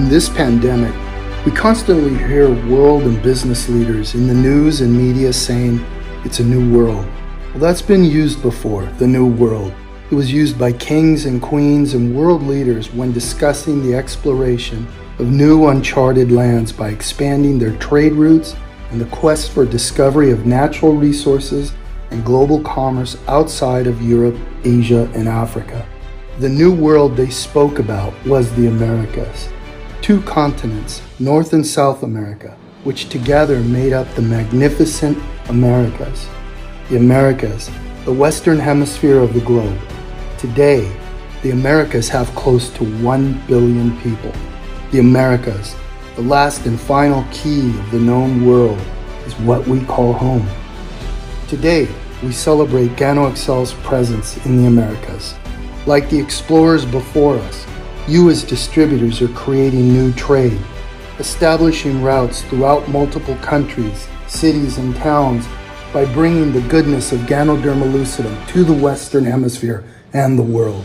In this pandemic, we constantly hear world and business leaders in the news and media saying it's a new world. Well, that's been used before, the new world. It was used by kings and queens and world leaders when discussing the exploration of new uncharted lands by expanding their trade routes and the quest for discovery of natural resources and global commerce outside of Europe, Asia, and Africa. The new world they spoke about was the Americas. Two continents, North and South America, which together made up the magnificent Americas. The Americas, the Western Hemisphere of the globe. Today, the Americas have close to 1 billion people. The Americas, the last and final key of the known world, is what we call home. Today, we celebrate Gano XL's presence in the Americas. Like the explorers before us, you as distributors are creating new trade, establishing routes throughout multiple countries, cities, and towns by bringing the goodness of Ganoderma lucidum to the Western Hemisphere and the world.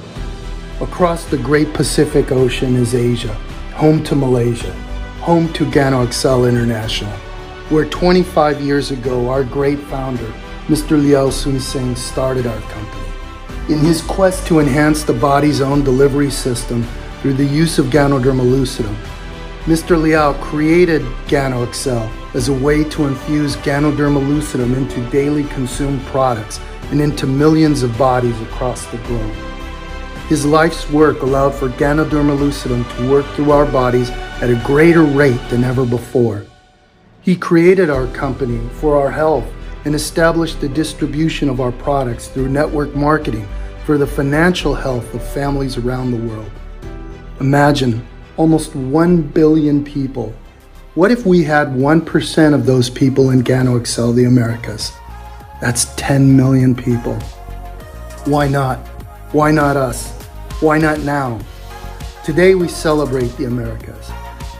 Across the great Pacific Ocean is Asia, home to Malaysia, home to Gano XL International, where 25 years ago our great founder, Mr. Liao Sun Singh, started our company. In his quest to enhance the body's own delivery system through the use of Ganoderma lucidum, Mr. Liao created Gano XL as a way to infuse Ganoderma lucidum into daily consumed products and into millions of bodies across the globe. His life's work allowed for Ganoderma lucidum to work through our bodies at a greater rate than ever before. He created our company for our health and established the distribution of our products through network marketing for the financial health of families around the world. Imagine almost 1 billion people. What if we had 1% of those people in Gano XL, the Americas? That's 10 million people. Why not? Why not us? Why not now? Today we celebrate the Americas.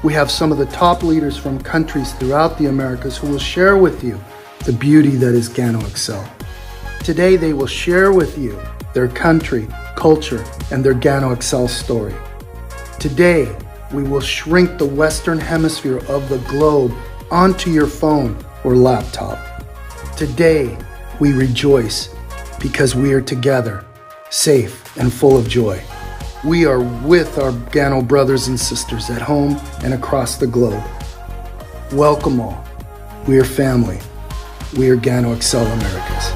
We have some of the top leaders from countries throughout the Americas who will share with you the beauty that is Gano XL. Today they will share with you their country, culture, and their Gano XL story. Today, we will shrink the Western Hemisphere of the globe onto your phone or laptop. Today, we rejoice because we are together, safe and full of joy. We are with our Gano brothers and sisters at home and across the globe. Welcome all. We are family. We are Gano XL Americas.